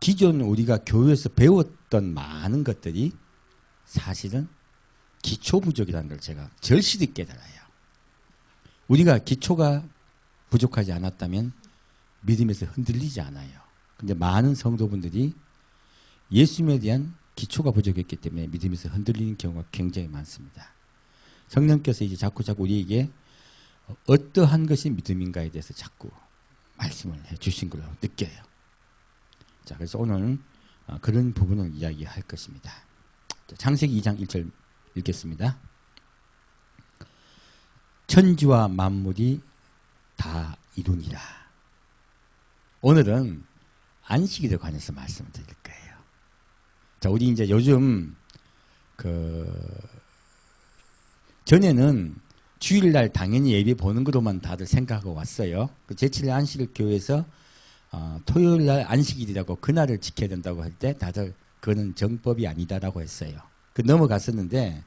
기존 우리가 교회에서 배웠던 많은 것들이 사실은 기초 부족이라는 걸 제가 절실히 깨달아요. 우리가 기초가 부족하지 않았다면 믿음에서 흔들리지 않아요. 근데 많은 성도분들이 예수님에 대한 기초가 부족했기 때문에 믿음에서 흔들리는 경우가 굉장히 많습니다. 성령께서 이제 자꾸 우리에게 어떠한 것이 믿음인가에 대해서 자꾸 말씀을 해 주신 걸로 느껴요. 자, 그래서 오늘 그런 부분을 이야기할 것입니다. 창세기 2장 1절 읽겠습니다. 천지와 만물이 다 이루니라. 오늘은 안식일에 관해서 말씀을 드릴 거예요. 자, 우리 이제 요즘 전에는 주일날 당연히 예배 보는 것로만 다들 생각하고 왔어요. 제7일 안식일 교회에서 토요일날 안식일이라고 그날을 지켜야 된다고 할 때 다들 그거는 정법이 아니다라고 했어요. 넘어갔었는데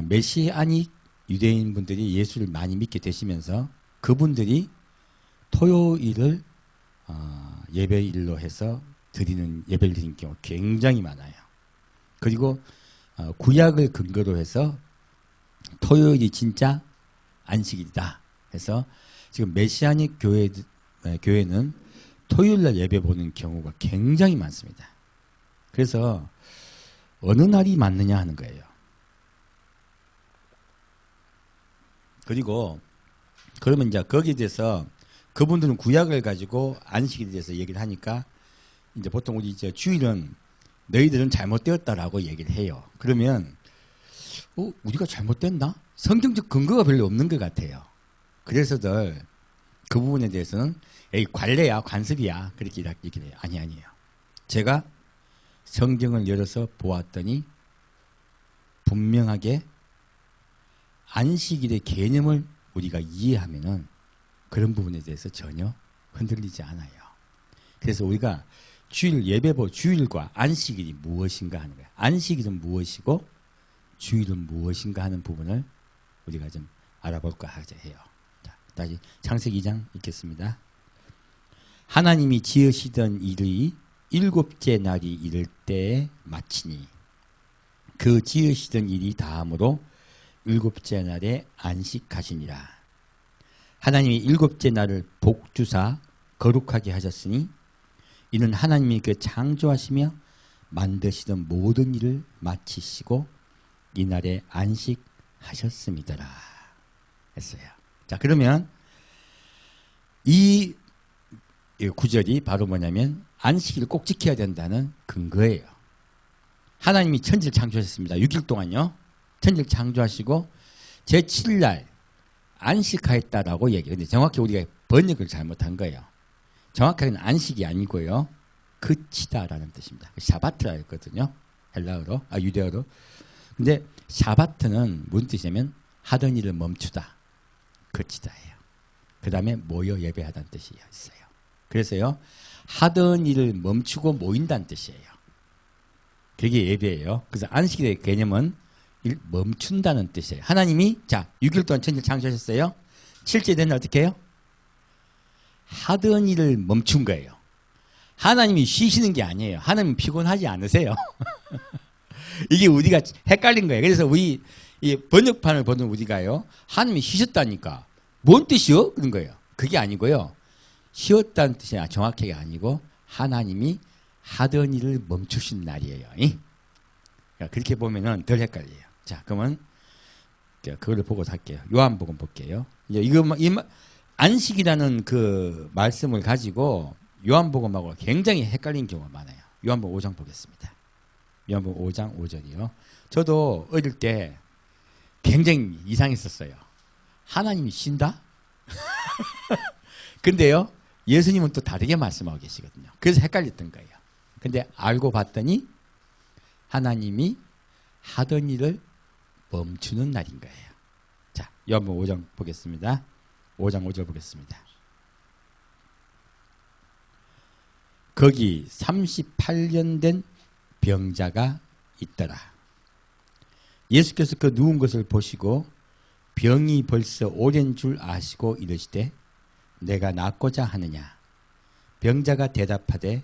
메시아닉 유대인분들이 예수를 많이 믿게 되시면서 그분들이 토요일을 예배일로 해서 예배를 드리는 경우 굉장히 많아요. 그리고 구약을 근거로 해서 토요일이 진짜 안식일이다 해서 지금 메시아닉 교회는 토요일날 예배 보는 경우가 굉장히 많습니다. 그래서 어느 날이 맞느냐 하는 거예요. 그리고 그러면 이제 거기에 대해서 그분들은 구약을 가지고 안식일에 대해서 얘기를 하니까 이제 보통 우리 이제 주일은 너희들은 잘못되었다라고 얘기를 해요. 그러면 우리가 잘못됐나? 성경적 근거가 별로 없는 것 같아요. 그래서들 그 부분에 대해서는 에이 관례야 관습이야 그렇게 얘기를 해요. 아니에요. 제가 성경을 열어서 보았더니 분명하게 안식일의 개념을 우리가 이해하면은 그런 부분에 대해서 전혀 흔들리지 않아요. 그래서 우리가 주일과 안식일이 무엇인가 하는 거예요. 안식일은 무엇이고 주일은 무엇인가 하는 부분을 우리가 좀 알아볼까 해요. 자, 다시 창세기 2장 읽겠습니다. 하나님이 지으시던 일이 일곱째 날이 이를 때에 마치니 그 지으시던 일이 다함으로 일곱째 날에 안식하시니라. 하나님이 일곱째 날을 복주사 거룩하게 하셨으니 이는 하나님이 그 창조하시며 만드시던 모든 일을 마치시고 이날에 안식하셨음이더라 했어요. 자, 그러면 이 구절이 바로 뭐냐면 안식일을 꼭 지켜야 된다는 근거예요. 하나님이 천지를 창조하셨습니다. 6일 동안요. 천지를 창조하시고 제7일 안식하였다라고 얘기해요. 근데 정확히 우리가 번역을 잘못한 거예요. 정확하게는 안식이 아니고요. 그치다라는 뜻입니다. 샤바트라 했거든요. 헬라어로, 유대어로. 근데 샤바트는 무슨 뜻이냐면 하던 일을 멈추다. 그치다예요. 그 다음에 모여 예배하다는 뜻이 있어요. 그래서요. 하던 일을 멈추고 모인다는 뜻이에요. 그게 예배예요. 그래서 안식일의 개념은 멈춘다는 뜻이에요. 하나님이 6일 동안 천지를 창조하셨어요. 7째 되는 어떻게 해요? 하던 일을 멈춘 거예요. 하나님이 쉬시는 게 아니에요. 하나님은 피곤하지 않으세요. 이게 우리가 헷갈린 거예요. 그래서 우리 이 번역판을 보는 우리가요. 하나님이 쉬셨다니까. 뭔 뜻이요? 그런 거예요. 그게 아니고요. 쉬었다는 뜻이 정확하게 아니고 하나님이 하던 일을 멈추신 날이에요. 그렇게 보면은 덜 헷갈려요. 자, 그러면 그거를 보고 할게요. 요한복음 볼게요. 안식이라는 그 말씀을 가지고 요한복음하고 굉장히 헷갈린 경우가 많아요. 요한복음 5장 보겠습니다. 요한복음 5장 5절이요. 저도 어릴 때 굉장히 이상했었어요. 하나님이 쉰다? 근데요, 예수님은 또 다르게 말씀하고 계시거든요. 그래서 헷갈렸던 거예요. 근데 알고 봤더니 하나님이 하던 일을 멈추는 날인 거예요. 자, 요한복음 5장 보겠습니다. 5장 5절 보겠습니다. 거기 38년 된 병자가 있더라. 예수께서 그 누운 것을 보시고 병이 벌써 오랜 줄 아시고 이르시되 내가 낫고자 하느냐. 병자가 대답하되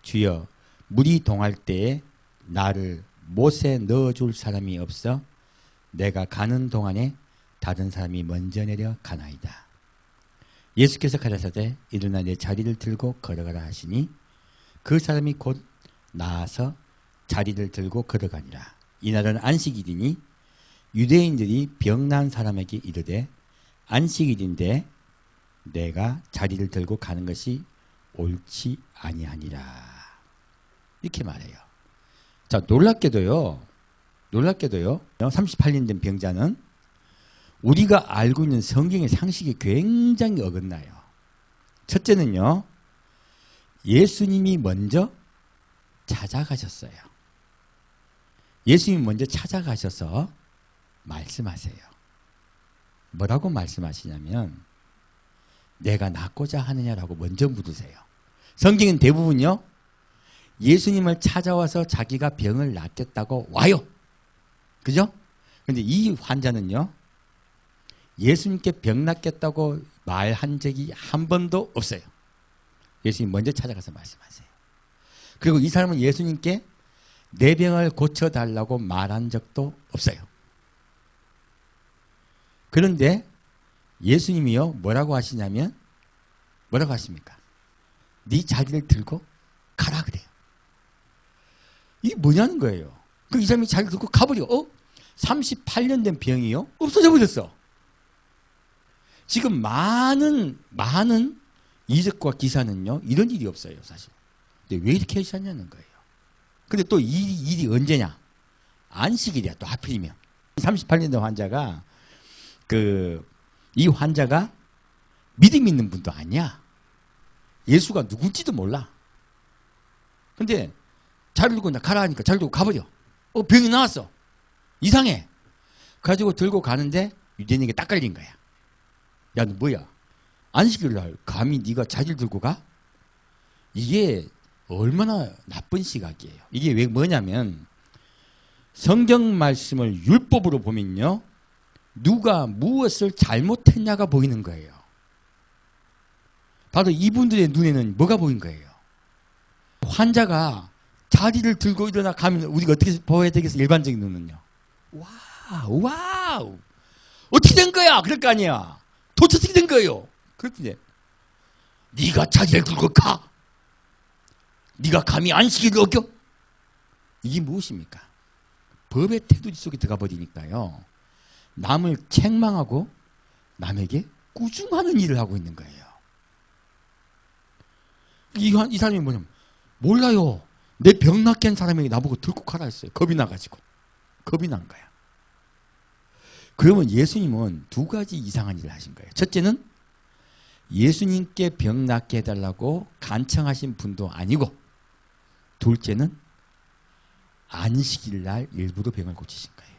주여 물이 동할 때에 나를 못에 넣어줄 사람이 없어 내가 가는 동안에 다른 사람이 먼저 내려 가나이다. 예수께서 가라사대 일어나 내 자리를 들고 걸어가라 하시니 그 사람이 곧 나아서 자리를 들고 걸어가니라. 이날은 안식일이니 유대인들이 병난 사람에게 이르되 안식일인데 내가 자리를 들고 가는 것이 옳지 아니하니라. 이렇게 말해요. 자, 놀랍게도요. 38년 된 병자는 우리가 알고 있는 성경의 상식이 굉장히 어긋나요. 첫째는요. 예수님이 먼저 찾아가셨어요. 예수님이 먼저 찾아가셔서 말씀하세요. 뭐라고 말씀하시냐면 내가 낫고자 하느냐라고 먼저 물으세요. 성경은 대부분요. 예수님을 찾아와서 자기가 병을 낫겠다고 와요. 그죠? 근데 이 환자는요. 예수님께 병 낫겠다고 말한 적이 한 번도 없어요. 예수님 먼저 찾아가서 말씀하세요. 그리고 이 사람은 예수님께 내 병을 고쳐달라고 말한 적도 없어요. 그런데 예수님이요. 뭐라고 하시냐면 뭐라고 하십니까? 네 자리를 들고 가라 그래요. 이게 뭐냐는 거예요. 그 이 사람이 자리를 들고 가버려. 38년 된 병이요? 없어져 버렸어. 지금 많은 이적과 기사는요. 이런 일이 없어요. 사실. 근데 왜 이렇게 하셨냐는 거예요. 근데 또 이 일이 언제냐? 안식일이야. 또 하필이면. 38년 된 환자가 이 환자가 믿음 있는 분도 아니야. 예수가 누군지도 몰라. 근데 자리를 들고 가라 하니까 자리를 들고 가버려. 병이 나왔어. 이상해. 가지고 들고 가는데 유대인에게 딱 걸린 거야. 야, 너 뭐야? 안식일 날 감히 네가 자리를 들고 가? 이게 얼마나 나쁜 시각이에요. 이게 왜 뭐냐면 성경 말씀을 율법으로 보면요. 누가 무엇을 잘못했냐가 보이는 거예요. 바로 이분들의 눈에는 뭐가 보인 거예요? 환자가 자리를 들고 일어나 가면 우리가 어떻게 보아야 되겠어요? 일반적인 눈은요. 와우. 어떻게 된 거야? 그럴 거 아니야. 도대체 어떻게 된 거예요? 그랬더니 네가 자리를 들고 가. 네가 감히 안식일을 어겨? 이게 무엇입니까? 법의 테두리 속에 들어가 버리니까요. 남을 책망하고 남에게 꾸중하는 일을 하고 있는 거예요. 이 사람이 뭐냐면 몰라요. 내 병 낫게 한 사람에게 나보고 들고 가라 했어요. 겁이 나가지고. 겁이 난 거야. 그러면 예수님은 두 가지 이상한 일을 하신 거예요. 첫째는 예수님께 병 낫게 해달라고 간청하신 분도 아니고 둘째는 안식일 날 일부러 병을 고치신 거예요.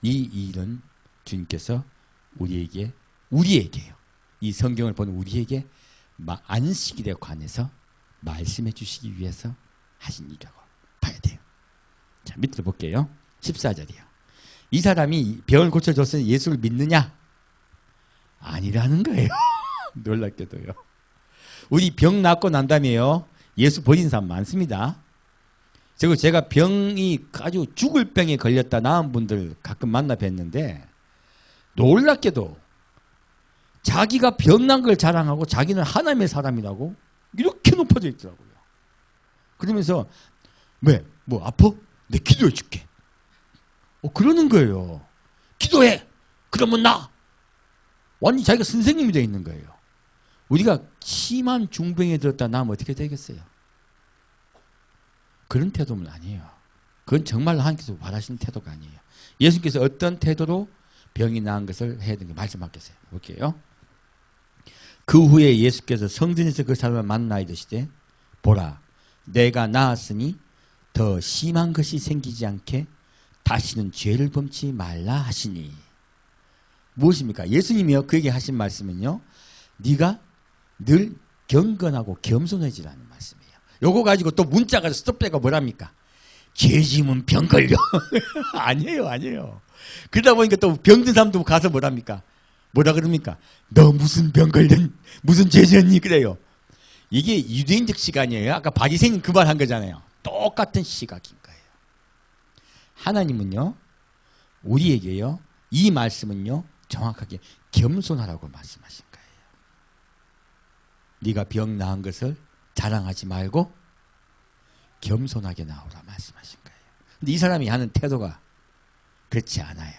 이 일은 주님께서 우리에게요. 이 성경을 보는 우리에게 안식일에 관해서 말씀해 주시기 위해서 하신 일이라고 봐야 돼요. 자, 밑으로 볼게요. 14절이요. 이 사람이 병을 고쳐줬으니 예수를 믿느냐? 아니라는 거예요. 놀랍게도요. 우리 병 낫고 난 다음에요. 예수 버린 사람 많습니다. 그리고 제가 병이 아주 죽을 병에 걸렸다 나은 분들 가끔 만나 뵀는데 놀랍게도 자기가 병난 걸 자랑하고 자기는 하나님의 사람이라고 이렇게 높아져 있더라고요. 그러면서 뭐 아파? 내 기도해 줄게. 그러는 거예요. 기도해. 그러면 나. 완전히 자기가 선생님이 되어 있는 거예요. 우리가 심한 중병에 들었다 나면 어떻게 되겠어요? 그런 태도는 아니에요. 그건 정말로 하나님께서 바라시는 태도가 아니에요. 예수님께서 어떤 태도로 병이 나은 것을 해야 되는지 말씀하겠어요. 볼게요. 그 후에 예수께서 성전에서 그 사람을 만나 이르시되 보라 내가 나았으니 더 심한 것이 생기지 않게 다시는 죄를 범치 말라 하시니. 무엇입니까? 예수님이요 그에게 하신 말씀은요. 네가 늘 경건하고 겸손해지라는 말씀이에요. 요거 가지고 또 문자가 스톱되가 뭐랍니까? 죄짐은 병 걸려. 아니에요. 그러다 보니까 또 병든 사람도 가서 뭐랍니까? 뭐라 그럽니까? 너 무슨 병 걸린 무슨 죄졌니? 그래요. 이게 유대인적 시간이에요. 아까 바리새인 그 말 한 거잖아요. 똑같은 시각인 거예요. 하나님은요, 우리에게요, 이 말씀은요, 정확하게 겸손하라고 말씀하신 거예요. 네가 병 나은 것을 자랑하지 말고 겸손하게 나오라 말씀하신 거예요. 근데 이 사람이 하는 태도가 그렇지 않아요.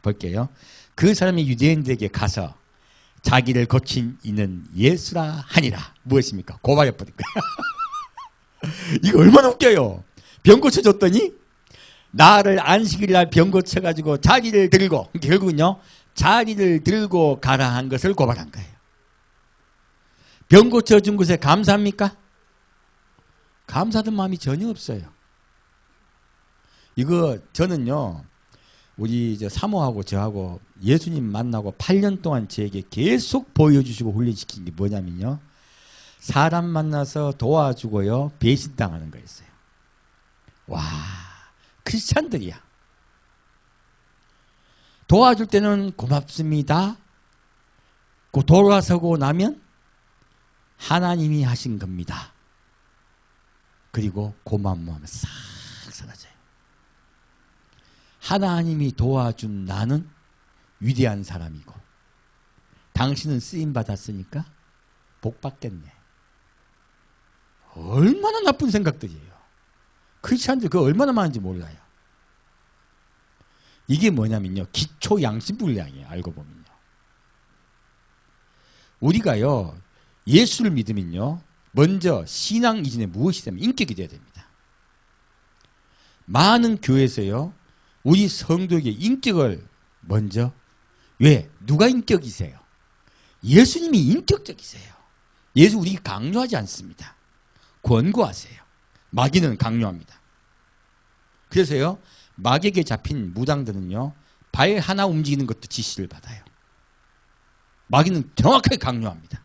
볼게요. 그 사람이 유대인들에게 가서 자기를 고친 이는 예수라 하니라. 무엇입니까? 고발해버린 거예요. 이거 얼마나 웃겨요. 병 고쳐줬더니 나를 안식일날 병 고쳐가지고 자리를 들고, 결국은요, 자리를 들고 가라 한 것을 고발한 거예요. 병 고쳐준 것에 감사합니까? 감사하는 마음이 전혀 없어요. 이거 저는요, 우리 사모하고 저하고 예수님 만나고 8년 동안 저에게 계속 보여주시고 훈련시킨 게 뭐냐면요, 사람 만나서 도와주고요, 배신당하는 거였어요. 와, 크리스찬들이야. 도와줄 때는 고맙습니다. 그 돌아서고 나면 하나님이 하신 겁니다. 그리고 고마운 마음이 싹 사라져요. 하나님이 도와준 나는 위대한 사람이고 당신은 쓰임받았으니까 복 받겠네. 얼마나 나쁜 생각들이에요. 크리스찬들 그거 얼마나 많은지 몰라요. 이게 뭐냐면요, 기초 양심불량이에요. 알고 보면요. 우리가요, 예수를 믿으면요, 먼저 신앙 이전에 무엇이 되면 인격이 되어야 됩니다. 많은 교회에서요, 우리 성도에게 인격을 먼저, 왜? 누가 인격이세요? 예수님이 인격적이세요. 예수 우리 강요하지 않습니다. 권고하세요. 마귀는 강요합니다. 그래서요, 마귀에게 잡힌 무당들은요, 발 하나 움직이는 것도 지시를 받아요. 마귀는 정확하게 강요합니다.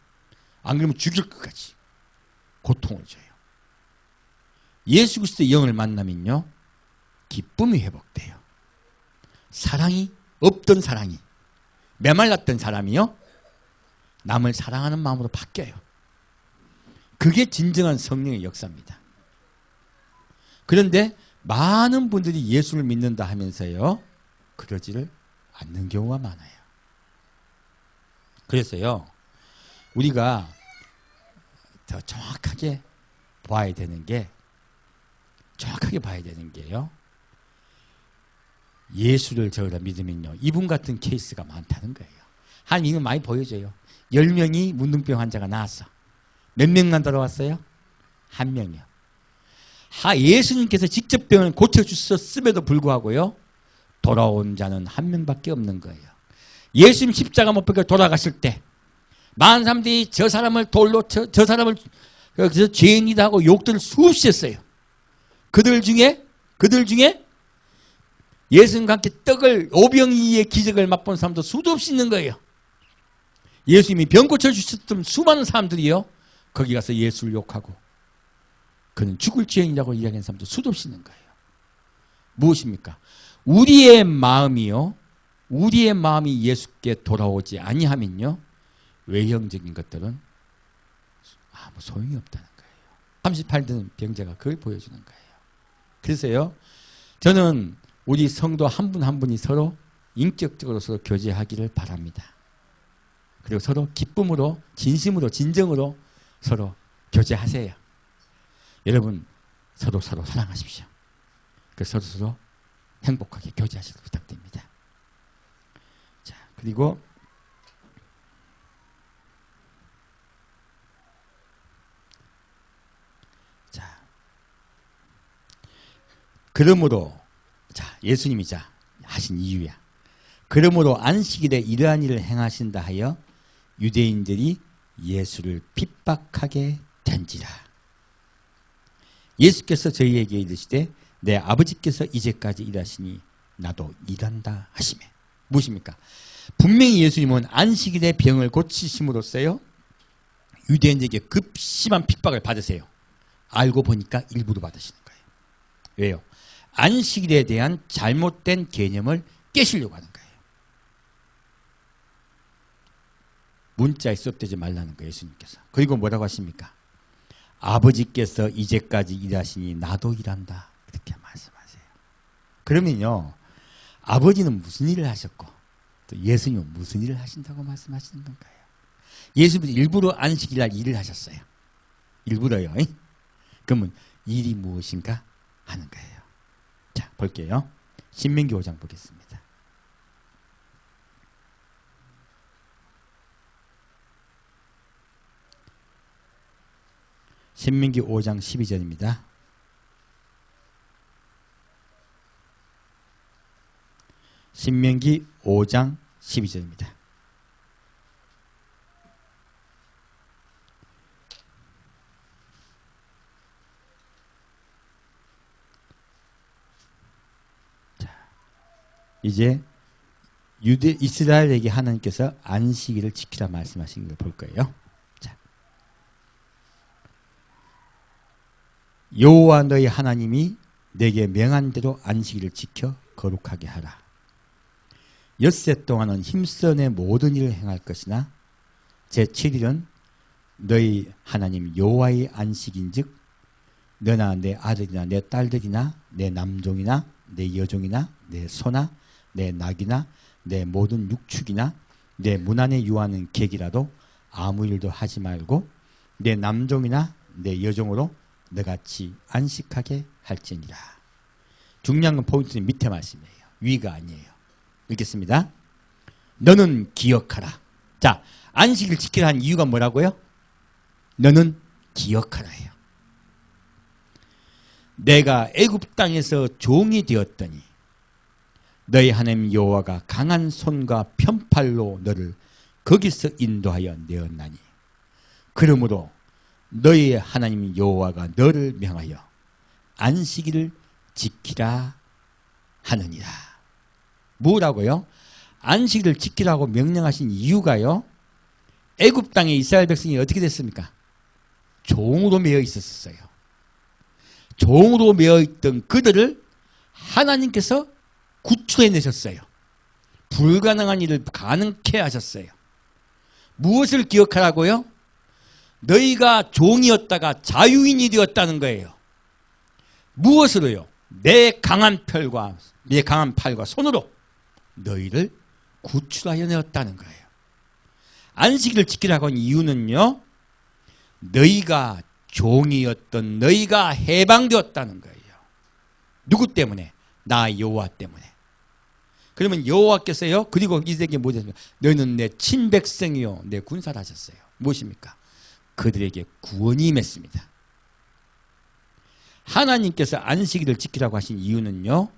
안 그러면 죽일 것까지 고통을 줘요. 예수 그리스도의 영을 만나면요, 기쁨이 회복돼요. 사랑이, 없던 사랑이, 메말랐던 사람이요, 남을 사랑하는 마음으로 바뀌어요. 그게 진정한 성령의 역사입니다. 그런데 많은 분들이 예수를 믿는다 하면서요, 그러지를 않는 경우가 많아요. 그래서요, 우리가 더 정확하게 봐야 되는 게요, 예수를 저희가 믿으면요, 이분 같은 케이스가 많다는 거예요. 하나님은 많이 보여줘요. 10명이 문둥병 환자가 나왔어. 몇 명만 돌아왔어요? 1명이요. 예수님께서 직접 병을 고쳐주셨음에도 불구하고요, 돌아온 자는 1명밖에 없는 거예요. 예수님 십자가 못 박혀 돌아가실 때 많은 사람들이 저 사람을 돌로 쳐, 저 사람을 그래서 죄인이다 하고 욕들을 수없이 했어요. 그들 중에 예수님과 함께 떡을 오병이의 기적을 맛본 사람도 수도 없이 있는 거예요. 예수님이 병 고쳐주셨던 수많은 사람들이요, 거기 가서 예수를 욕하고 그는 죽을 죄인이라고 이야기하는 사람도 수도 없이 있는 거예요. 무엇입니까? 우리의 마음이 예수께 돌아오지 아니하면요, 외형적인 것들은 아무 소용이 없다는 거예요. 38든 병자가 그걸 보여주는 거예요. 그래서요, 저는 우리 성도 한 분 한 분이 서로 인격적으로 서로 교제하기를 바랍니다. 그리고 서로 기쁨으로, 진심으로, 진정으로 서로 교제하세요. 여러분, 서로 사랑하십시오. 그래서 서로 행복하게 교제하시길 부탁드립니다. 자, 그리고 그러므로, 예수님이 하신 이유야. 그러므로 안식일에 이러한 일을 행하신다 하여 유대인들이 예수를 핍박하게 된지라. 예수께서 저희에게 이르시되 내 아버지께서 이제까지 일하시니 나도 일한다 하시매. 무엇입니까? 분명히 예수님은 안식일에 병을 고치심으로써요, 유대인들에게 급심한 핍박을 받으세요. 알고 보니까 일부러 받으시는 거예요. 왜요? 안식일에 대한 잘못된 개념을 깨시려고 하는 거예요. 문자에 수업되지 말라는 거예요. 예수님께서. 그리고 뭐라고 하십니까? 아버지께서 이제까지 일하시니 나도 일한다. 그렇게 말씀하세요. 그러면요. 아버지는 무슨 일을 하셨고 또 예수님은 무슨 일을 하신다고 말씀하시는 건가요? 예수님은 일부러 안식일날 일을 하셨어요. 일부러요. 그러면 일이 무엇인가 하는 거예요. 자, 볼게요. 신명기 5장 보겠습니다. 신명기 5장 12절입니다. 신명기 5장 12절입니다. 이제 이스라엘에게 하나님께서 안식일을 지키라 말씀하신 걸 볼 거예요. 자, 여호와 너희 하나님이 내게 명한 대로 안식일을 지켜 거룩하게 하라. 엿새 동안은 힘써 내 모든 일을 행할 것이나 제7일은 너희 하나님 여호와의 안식인즉 너나 내 아들이나 내 딸들이나 내 남종이나 내 여종이나 내 소나 내 낙이나 내 모든 육축이나 내 문 안에 유하는 객이라도 아무 일도 하지 말고 내 남종이나 내 여종으로 너같이 안식하게 할지니라. 중요한 건 포인트는 밑에 말씀이에요. 위가 아니에요. 읽겠습니다. 너는 기억하라. 자, 안식일 지키라 한 이유가 뭐라고요? 너는 기억하라예요. 내가 애굽 땅에서 종이 되었더니 너희 하나님 여호와가 강한 손과 편팔로 너를 거기서 인도하여 내었나니 그러므로 너희 하나님 여호와가 너를 명하여 안식일을 지키라 하느니라. 뭐라고요? 안식일을 지키라고 명령하신 이유가요. 애굽 땅에 이스라엘 백성이 어떻게 됐습니까? 종으로 매여 있었어요. 종으로 매여 있던 그들을 하나님께서 구출해내셨어요. 불가능한 일을 가능케 하셨어요. 무엇을 기억하라고요? 너희가 종이었다가 자유인이 되었다는 거예요. 무엇으로요? 내 강한 팔과 손으로 너희를 구출하여 내었다는 거예요. 안식일을 지키라고 한 이유는요. 너희가 종이었던 너희가 해방되었다는 거예요. 누구 때문에? 나 여호와 때문에. 그러면 여호와께서요. 그리고 이들에게 뭐 하셨습니까? 너희는 내 친백성이요 내 군사라 하셨어요. 무엇입니까? 그들에게 구원이 임했습니다. 하나님께서 안식일을 지키라고 하신 이유는요.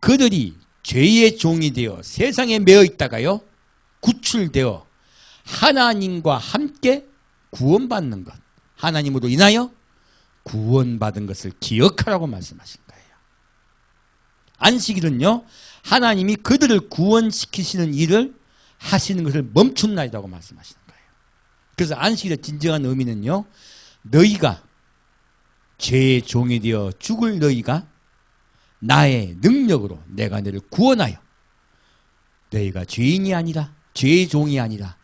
그들이 죄의 종이 되어 세상에 매어 있다가요. 구출되어 하나님과 함께 구원받는 것. 하나님으로 인하여 구원받은 것을 기억하라고 말씀하신 거예요. 안식일은요. 하나님이 그들을 구원시키시는 일을 하시는 것을 멈춘 날이라고 말씀하시는 거예요. 그래서 안식일의 진정한 의미는요. 너희가 죄의 종이 되어 죽을 너희가 나의 능력으로 내가 너를 구원하여 너희가 죄인이 아니라 죄의 종이 아니라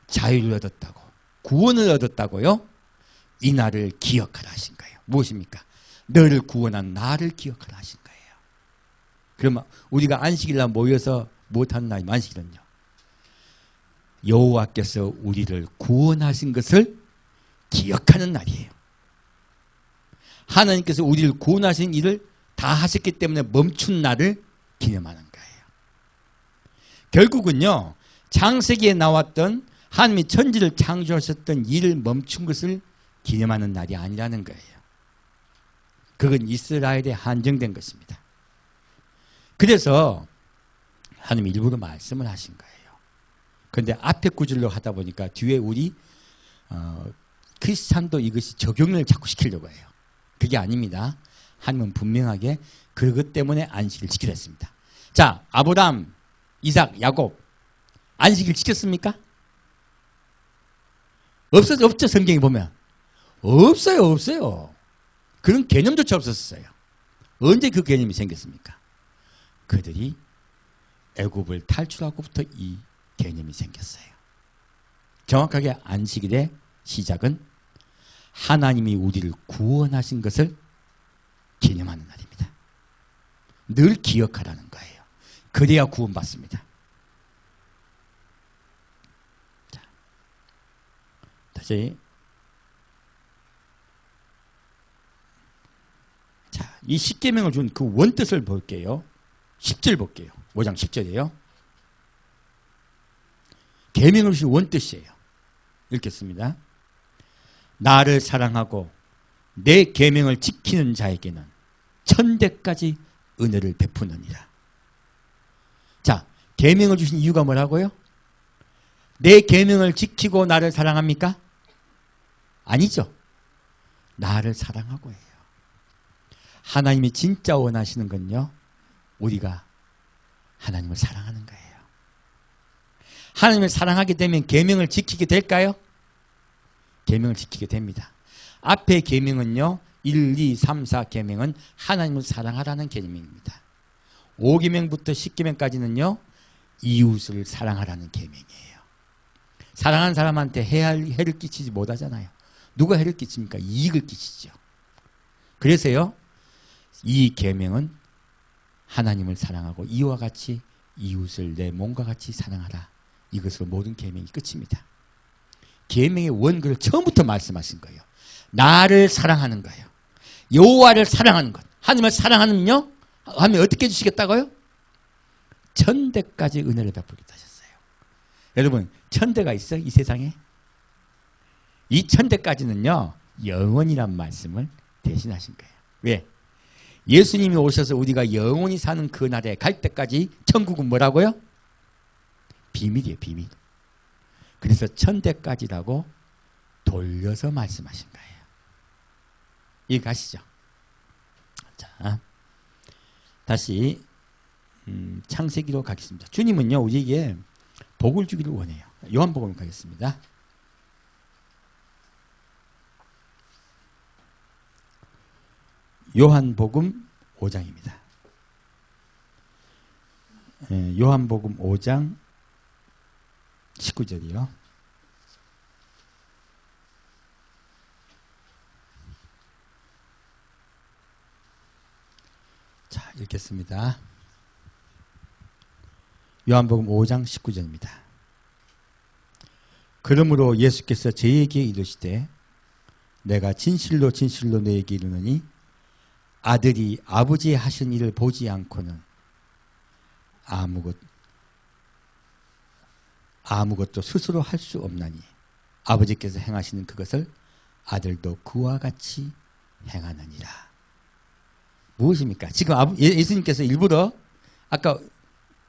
자유를 얻었다고 구원을 얻었다고요. 이 날을 기억하라 하신 거예요. 무엇입니까? 너를 구원한 나를 기억하라 하신 거예요. 그러면 우리가 안식일날 모여서 못하는 날이 안식일은요. 여호와께서 우리를 구원하신 것을 기억하는 날이에요. 하나님께서 우리를 구원하신 일을 다 하셨기 때문에 멈춘 날을 기념하는 거예요. 결국은요. 창세기에 나왔던 하나님이 천지를 창조하셨던 일을 멈춘 것을 기념하는 날이 아니라는 거예요. 그건 이스라엘에 한정된 것입니다. 그래서 하나님이 일부러 말씀을 하신 거예요. 그런데 앞에 구절로 하다 보니까 뒤에 우리 크리스찬도 이것이 적용을 자꾸 시키려고 해요. 그게 아닙니다. 하나님은 분명하게 그것 때문에 안식일을 지키라 했습니다. 자, 아브라함, 이삭, 야곱 안식일 지켰습니까? 없죠. 성경에 보면. 없어요. 그런 개념조차 없었어요. 언제 그 개념이 생겼습니까? 그들이 애굽을 탈출하고부터 이 개념이 생겼어요. 정확하게 안식일의 시작은 하나님이 우리를 구원하신 것을 기념하는 날입니다. 늘 기억하라는 거예요. 그래야 구원받습니다. 자, 다시. 자, 이 십계명을 준 그 원뜻을 볼게요. 10절 볼게요. 5장 10절이에요. 계명을 주신 원뜻이에요. 읽겠습니다. 나를 사랑하고 내 계명을 지키는 자에게는 천대까지 은혜를 베푸느니라. 자, 계명을 주신 이유가 뭐라고요? 내 계명을 지키고 나를 사랑합니까? 아니죠. 나를 사랑하고 해요. 하나님이 진짜 원하시는 건요, 우리가 하나님을 사랑하는 거예요. 하나님을 사랑하게 되면 계명을 지키게 될까요? 계명을 지키게 됩니다. 앞에 계명은요, 1, 2, 3, 4 계명은 하나님을 사랑하라는 계명입니다. 5계명부터 10계명까지는요, 이웃을 사랑하라는 계명이에요. 사랑하는 사람한테 해를 끼치지 못하잖아요. 누가 해를 끼칩니까? 이익을 끼치죠. 그래서요, 이 계명은 하나님을 사랑하고 이와 같이 이웃을 내 몸과 같이 사랑하라. 이것으로 모든 계명이 끝입니다. 계명의 원근을 처음부터 말씀하신 거예요. 나를 사랑하는 거예요. 여호와를 사랑하는 것. 하나님을 사랑하면요, 하나님 어떻게 해주시겠다고요? 천대까지 은혜를 베풀겠다 하셨어요. 여러분, 천대가 있어? 이 세상에? 이 천대까지는요, 영원이란 말씀을 대신하신 거예요. 왜? 예수님이 오셔서 우리가 영원히 사는 그 날에 갈 때까지 천국은 뭐라고요? 비밀이에요, 비밀. 그래서 천대까지라고 돌려서 말씀하신 거예요. 이해 가시죠? 자, 다시 창세기로 가겠습니다. 주님은요, 우리에게 복을 주기를 원해요. 요한복음 가겠습니다. 요한복음 5장입니다. 요한복음 5장 19절이요. 자, 읽겠습니다. 요한복음 5장 19절입니다. 그러므로 예수께서 저에게 이르시되 내가 진실로 진실로 너에게 이르노니 아들이 아버지의 하신 일을 보지 않고는 아무것도 스스로 할 수 없나니 아버지께서 행하시는 그것을 아들도 그와 같이 행하느니라. 무엇입니까? 지금 예수님께서 일부러 아까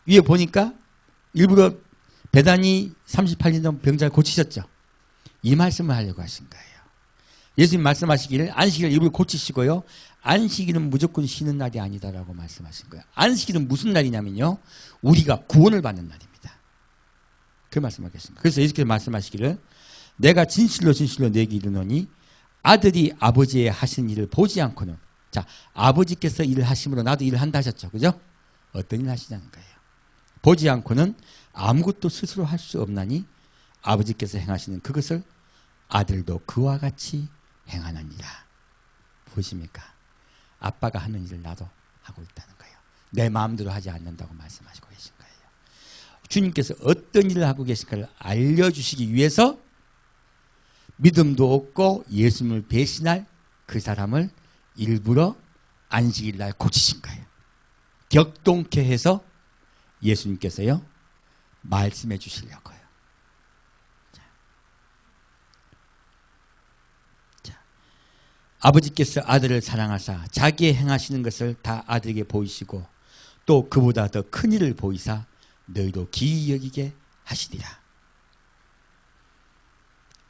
위에 보니까 일부러 베다니 38년 전 병자를 고치셨죠. 이 말씀을 하려고 하신 거예요. 예수님 말씀하시기를 안식일을 일부러 고치시고요. 안식일은 무조건 쉬는 날이 아니다라고 말씀하신 거예요. 안식일은 무슨 날이냐면요, 우리가 구원을 받는 날입니다. 그 말씀하겠습니다. 그래서 예수께서 말씀하시기를 내가 진실로 진실로 내게 이르노니 아들이 아버지의 하신 일을 보지 않고는, 자, 아버지께서 일을 하심으로 나도 일을 한다 하셨죠. 그죠? 어떤 일을 하시냐는 거예요. 보지 않고는 아무것도 스스로 할 수 없나니 아버지께서 행하시는 그것을 아들도 그와 같이 행하느니라. 보십니까? 아빠가 하는 일을 나도 하고 있다는 거예요. 내 마음대로 하지 않는다고 말씀하시고 계신 거예요. 주님께서 어떤 일을 하고 계신가를 알려주시기 위해서 믿음도 없고 예수님을 배신할 그 사람을 일부러 안식일 날 고치신 거예요. 격동케 해서 예수님께서요, 말씀해 주시려고요. 아버지께서 아들을 사랑하사 자기의 행하시는 것을 다 아들에게 보이시고 또 그보다 더 큰 일을 보이사 너희도 기이 여기게 하시리라.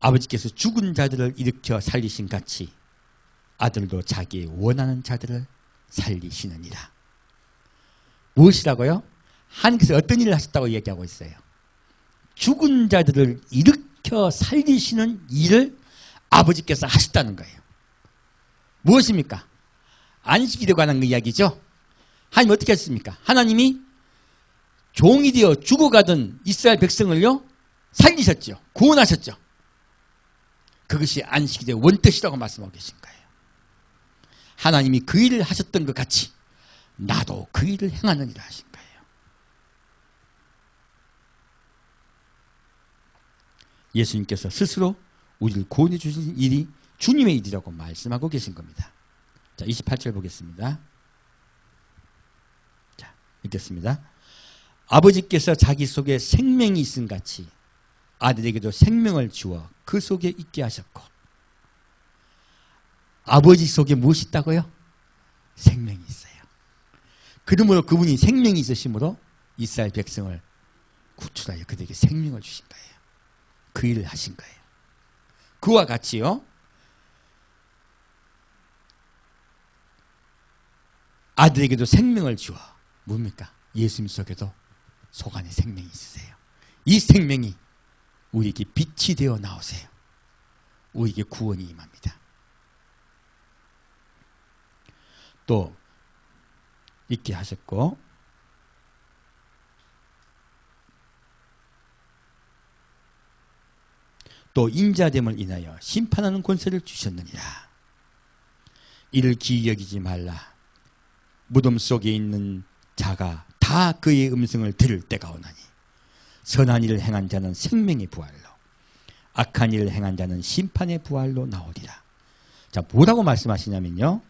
아버지께서 죽은 자들을 일으켜 살리신 같이 아들도 자기의 원하는 자들을 살리시느니라. 무엇이라고요? 하나님께서 어떤 일을 하셨다고 얘기하고 있어요. 죽은 자들을 일으켜 살리시는 일을 아버지께서 하셨다는 거예요. 무엇입니까? 안식일에 관한 이야기죠. 하나님 어떻게 했습니까? 하나님이 종이 되어 죽어가던 이스라엘 백성을요, 살리셨죠. 구원하셨죠. 그것이 안식일의 원뜻이라고 말씀하고 계신 거예요. 하나님이 그 일을 하셨던 것 같이 나도 그 일을 행하느니라 하신 거예요. 예수님께서 스스로 우리를 구원해 주신 일이 주님의 일이라고 말씀하고 계신 겁니다. 자, 28절 보겠습니다. 자, 읽겠습니다. 아버지께서 자기 속에 생명이 있음 같이 아들에게도 생명을 주어 그 속에 있게 하셨고, 아버지 속에 무엇이 있다고요? 생명이 있어요. 그러므로 그분이 생명이 있으심으로 이스라엘 백성을 구출하여 그들에게 생명을 주신 거예요. 그 일을 하신 거예요. 그와 같이요, 아들에게도 생명을 주어, 뭡니까? 예수님 속에도 속 안에 생명이 있으세요. 이 생명이 우리에게 빛이 되어 나오세요. 우리에게 구원이 임합니다. 또 있게 하셨고, 또 인자됨을 인하여 심판하는 권세를 주셨느니라. 이를 기이 여기지 말라. 무덤 속에 있는 자가 다 그의 음성을 들을 때가 오나니 선한 일을 행한 자는 생명의 부활로, 악한 일을 행한 자는 심판의 부활로 나오리라. 자, 뭐라고 말씀하시냐면요,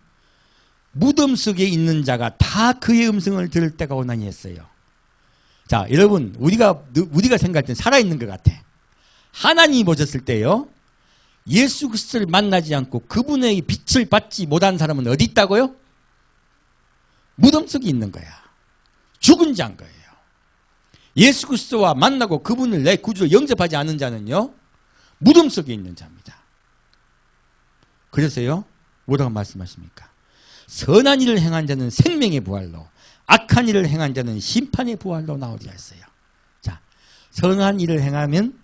무덤 속에 있는 자가 다 그의 음성을 들을 때가 오나니 했어요. 자, 여러분, 우리가 생각할 땐 살아있는 것 같아. 하나님이 보셨을 때요, 예수 그리스도를 만나지 않고 그분의 빛을 받지 못한 사람은 어디 있다고요? 무덤 속에 있는 거야. 죽은 자인 거예요. 예수 그리스도와 만나고 그분을 내 구주로 영접하지 않은 자는요, 무덤 속에 있는 자입니다. 그래서요, 뭐라고 말씀하십니까? 선한 일을 행한 자는 생명의 부활로, 악한 일을 행한 자는 심판의 부활로 나오리라 했어요. 자, 선한 일을 행하면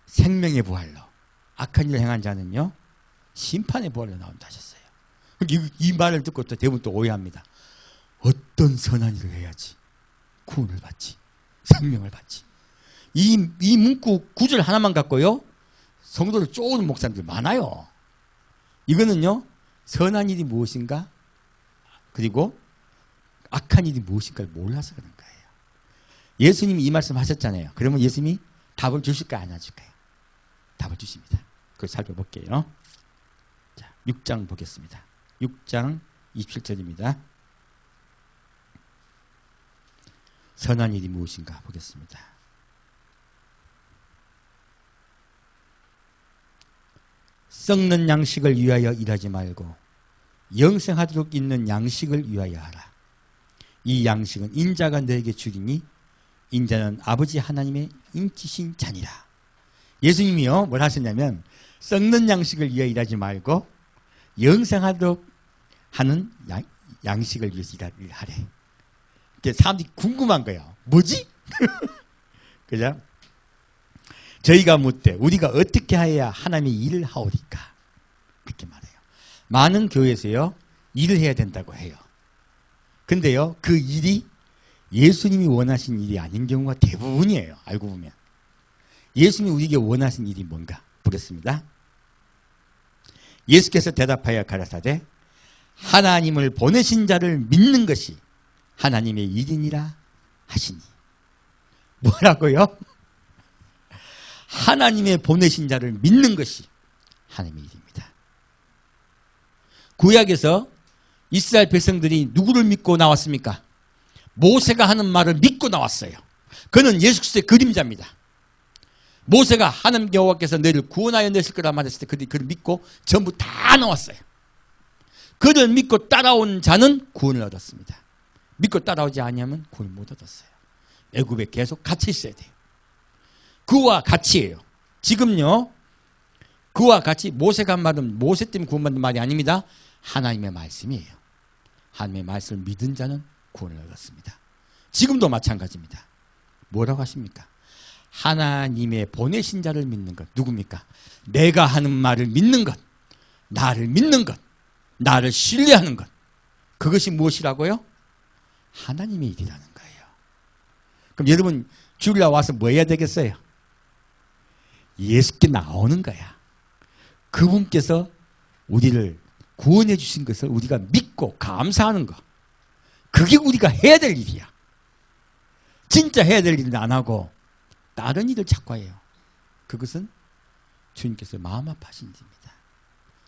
생명의 부활로, 악한 일을 행한 자는요, 심판의 부활로 나온다 하셨어요. 이 말을 듣고 또 대부분 또 오해합니다. 어떤 선한 일을 해야지 구원을 받지, 생명을 받지. 이 문구 구절 하나만 갖고요, 성도를 쪼는 목사님들 많아요. 이거는요, 선한 일이 무엇인가, 그리고 악한 일이 무엇인가를 몰라서 그런 거예요. 예수님이 이 말씀 하셨잖아요. 그러면 예수님이 답을 주실까요, 안 주실까요? 답을 주십니다. 그걸 살펴볼게요. 자, 6장 보겠습니다. 6장 27절입니다. 선한 일이 무엇인가 보겠습니다. 썩는 양식을 위하여 일하지 말고 영생하도록 있는 양식을 위하여 하라. 이 양식은 인자가 너에게 주리니 인자는 아버지 하나님의 인치신 자니라. 예수님이요, 뭘 하셨냐면 썩는 양식을 위하여 일하지 말고 영생하도록 하는 양식을 위해서 일하래. 사람들이 궁금한 거예요. 뭐지? 그죠? 저희가 묻되 우리가 어떻게 해야 하나님의 일을 하오리까? 그렇게 말해요. 많은 교회에서요, 일을 해야 된다고 해요. 근데요, 그 일이 예수님이 원하신 일이 아닌 경우가 대부분이에요. 알고 보면. 예수님이 우리에게 원하신 일이 뭔가 보겠습니다. 예수께서 대답하여 가라사대 하나님을 보내신 자를 믿는 것이 하나님의 일이니라 하시니. 뭐라고요? 하나님의 보내신 자를 믿는 것이 하나님의 일입니다. 구약에서 이스라엘 백성들이 누구를 믿고 나왔습니까? 모세가 하는 말을 믿고 나왔어요. 그는 예수 그리스도의 그림자입니다. 모세가 하나님 여호와께서 너희를 구원하여 내실 거라 말했을 때 그를 믿고 전부 다 나왔어요. 그를 믿고 따라온 자는 구원을 얻었습니다. 믿고 따라오지 아니하면 구원을 못 얻었어요. 애굽에 계속 갇혀 있어야 돼요. 그와 같이예요. 지금요, 그와 같이 모세가 한 말은 모세 때문에 구원받는 말이 아닙니다. 하나님의 말씀이에요. 하나님의 말씀을 믿은 자는 구원을 얻었습니다. 지금도 마찬가지입니다. 뭐라고 하십니까? 하나님의 보내신 자를 믿는 것. 누굽니까? 내가 하는 말을 믿는 것, 나를 믿는 것, 나를 신뢰하는 것. 그것이 무엇이라고요? 하나님의 일이라는 거예요. 그럼 여러분 주일날 와서 뭐 해야 되겠어요? 예수께 나오는 거야. 그분께서 우리를 구원해 주신 것을 우리가 믿고 감사하는 거. 그게 우리가 해야 될 일이야. 진짜 해야 될 일은 안 하고 다른 일을 자꾸 해요. 그것은 주님께서 마음 아파하신 일입니다.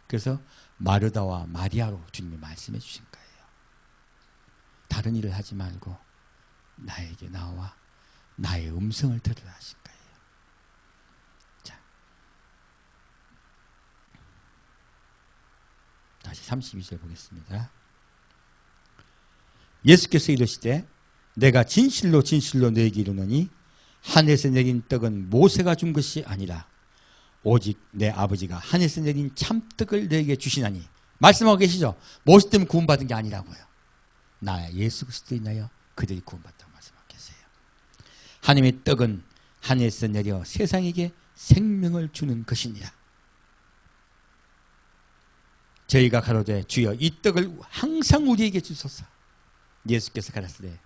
그래서 마르다와 마리아로 주님이 말씀해 주신 거예요. 다른 일을 하지 말고 나에게 나와 나의 음성을 들으라 하신 거예요. 자, 다시 32절 보겠습니다. 예수께서 이르시되 내가 진실로 진실로 너에게 이르노니 하늘에서 내린 떡은 모세가 준 것이 아니라 오직 내 아버지가 하늘에서 내린 참떡을 너에게 주시나니. 말씀하고 계시죠? 모세 때문에 구원받은 게 아니라고요. 나 예수 그리스도에 인하여 그들이 구원받다고 말씀하고 계세요. 하나님의 떡은 하늘에서 내려 세상에게 생명을 주는 것이니라. 저희가 가로되 주여 이 떡을 항상 우리에게 주소서. 예수께서 가라사대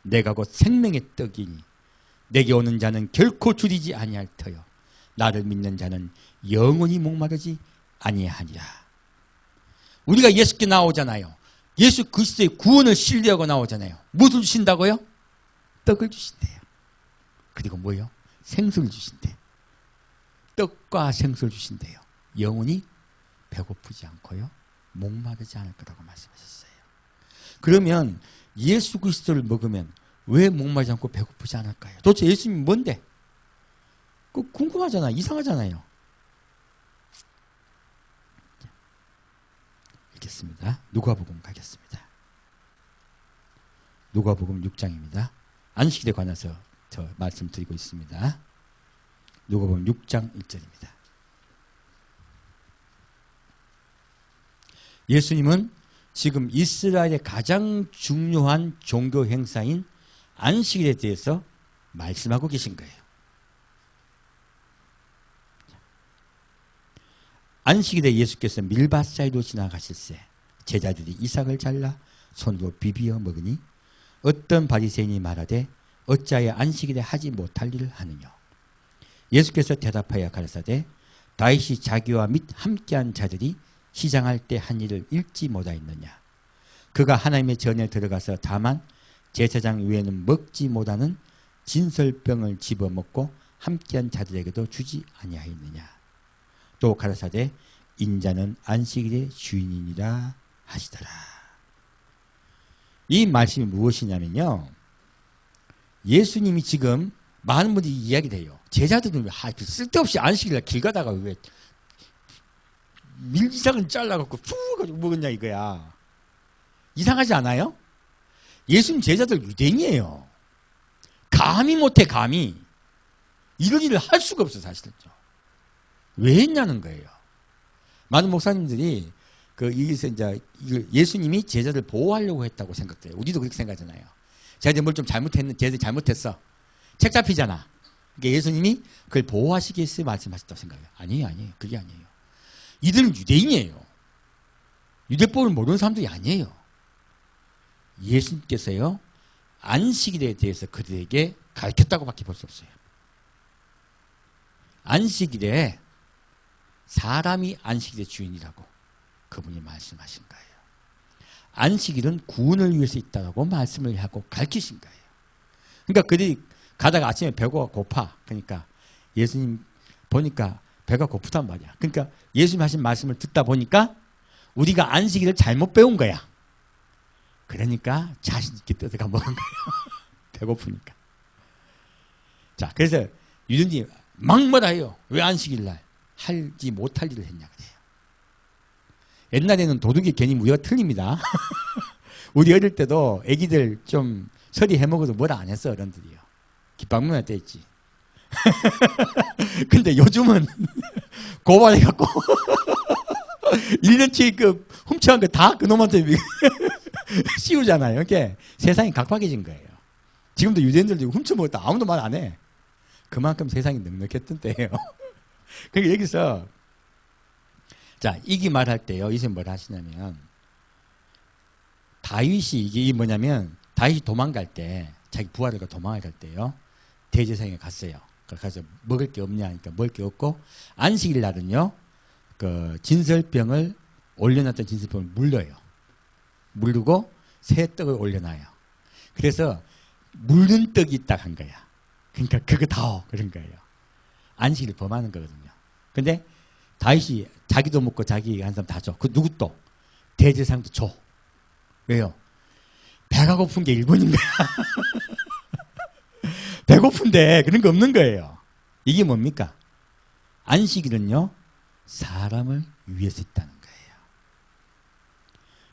내가 곧 생명의 떡이니 내게 오는 자는 결코 줄이지 아니할 터요 나를 믿는 자는 영원히 목마르지 아니하니라. 우리가 예수께 나오잖아요. 예수 그리스도의 구원을 신뢰하고 나오잖아요. 무엇을 주신다고요? 떡을 주신대요. 그리고 뭐요? 생수를 주신대요. 떡과 생수를 주신대요. 영원히 배고프지 않고요 목마르지 않을 거라고 말씀하셨어요. 그러면 예수 그리스도를 먹으면 왜 목마르지 않고 배고프지 않을까요? 도대체 예수님이 뭔데? 그 궁금하잖아요. 이상하잖아요. 읽겠습니다. 누가복음 가겠습니다. 누가복음 6장입니다. 안식일에 관해서 저 말씀드리고 있습니다. 누가복음 6장 1절입니다. 예수님은 지금 이스라엘의 가장 중요한 종교 행사인 안식일에 대해서 말씀하고 계신 거예요. 안식일에 예수께서 밀밭 사이로 지나가실새 제자들이 이삭을 잘라 손으로 비비어 먹으니 어떤 바리새인이 말하되 어찌하여 안식일에 하지 못할 일을 하느냐. 예수께서 대답하여 가라사대 다윗이 자기와 및 함께한 자들이 시장할 때 한 일을 읽지 못하였느냐. 그가 하나님의 전에 들어가서 다만 제사장 외에는 먹지 못하는 진설병을 집어먹고 함께한 자들에게도 주지 아니하였느냐. 또 가라사대 인자는 안식일의 주인이니라 하시더라. 이 말씀이 무엇이냐면요, 예수님이 지금 많은 분들이 이야기를 해요. 제자들은 쓸데없이 안식일날 길 가다가 왜 밀지상은 잘라갖고 푹 먹었냐 이거야. 이상하지 않아요? 예수님 제자들 유대인이에요. 감히 못해. 감히 이런 일을 할 수가 없어. 사실은 왜 했냐는 거예요. 많은 목사님들이 여기서 이제 예수님이 제자들 보호하려고 했다고 생각돼요. 우리도 그렇게 생각하잖아요. 제자들 뭘 좀 잘못했는, 제자들 잘못했어. 책 잡히잖아. 그러니까 예수님이 그걸 보호하시기 위해서 말씀하셨다고 생각해요. 아니에요. 그게 아니에요. 이들은 유대인이에요. 유대법을 모르는 사람들이 아니에요. 예수님께서요, 안식일에 대해서 그들에게 가르쳤다고 밖에 볼 수 없어요. 안식일에 사람이 안식일의 주인이라고 그분이 말씀하신 거예요. 안식일은 구원을 위해서 있다고 말씀을 하고 가르치신 거예요. 그러니까 그들이 가다가 아침에 배가 고파. 그러니까 예수님 보니까 배가 고프단 말이야. 그러니까 예수님 하신 말씀을 듣다 보니까 우리가 안식일을 잘못 배운 거야. 그러니까 자신 있게 뜯어가 먹은 거예요. 배고프니까. 자, 그래서 유대인이 막 뭐라 해요. 왜 안식일날 하지 못할 일을 했냐 그래요. 옛날에는 도둑이 괜히 우리가 틀립니다. 우리 어릴 때도 애기들 좀 서리 해먹어도 뭐라 안 했어. 어른들이요. 깃방문에 떼있지. 근데 요즘은 고발해갖고 1년치 훔쳐간 거 다 그놈한테 씌우잖아요. 이렇게 세상이 각박해진 거예요. 지금도 유대인들도 훔쳐먹었다 아무도 말 안 해. 그만큼 세상이 넉넉했던 때예요. 그러니까 여기서 자, 이기 말할 때요, 이제 뭘 하시냐면, 다윗이 이게 뭐냐면, 다윗이 도망갈 때, 자기 부하들과 도망을 갈 때요, 대제사장에 갔어요. 가서 먹을 게 없냐 하니까 먹을 게 없고 안식일 날은요 그 진설병을 올려놨던 진설병을 물려요. 물르고 새 떡을 올려놔요. 그래서 물른 떡이 있다 한 거야. 그러니까 그거 다오 그런 거예요. 안식일을 범하는 거거든요. 근데 다윗이 자기도 먹고 자기 한 사람 다 줘. 그 누구 또? 대제사장도 줘. 왜요? 배가 고픈 게 일본인 거야. 배고픈데 그런 거 없는 거예요. 이게 뭡니까? 안식일은요 사람을 위해서 있다는 거예요.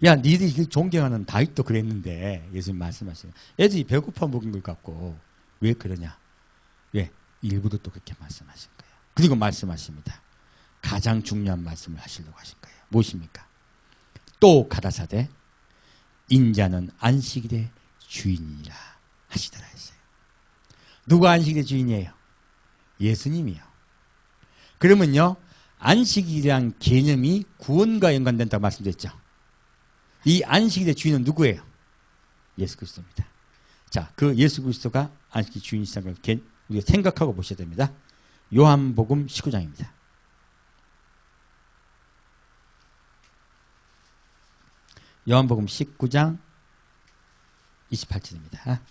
야 니들이 존경하는 다윗도 그랬는데 예수님 말씀하시는 애들이 배고파 먹은 것 같고 왜 그러냐? 왜? 일부러 또 그렇게 말씀하신 거예요. 그리고 말씀하십니다. 가장 중요한 말씀을 하시려고 하신 거예요. 무엇입니까? 또 가라사대 인자는 안식일의 주인이라 하시더라 했어요. 누가 안식일의 주인이에요? 예수님이요. 그러면요 안식일이란 개념이 구원과 연관된다고 말씀드렸죠. 이 안식일의 주인은 누구예요? 예수 그리스도입니다. 자, 그 예수 그리스도가 안식일 주인이시라는 걸 우리가 생각하고 보셔야 됩니다. 요한복음 19장입니다. 요한복음 19장 28절입니다.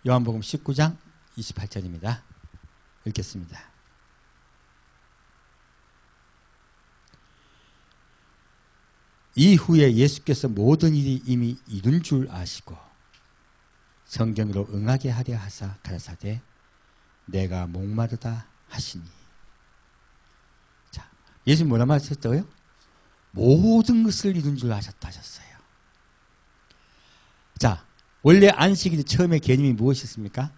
요한복음 19장 28절입니다. 읽겠습니다. 이후에 예수께서 모든 일이 이미 이룬 줄 아시고 성경으로 응하게 하려 하사 가라사대 내가 목마르다 하시니. 자, 예수님 뭐라 말하셨어요? 모든 것을 이룬 줄 아셨다 하셨어요. 자, 원래 안식일의 처음에 개념이 무엇이었습니까?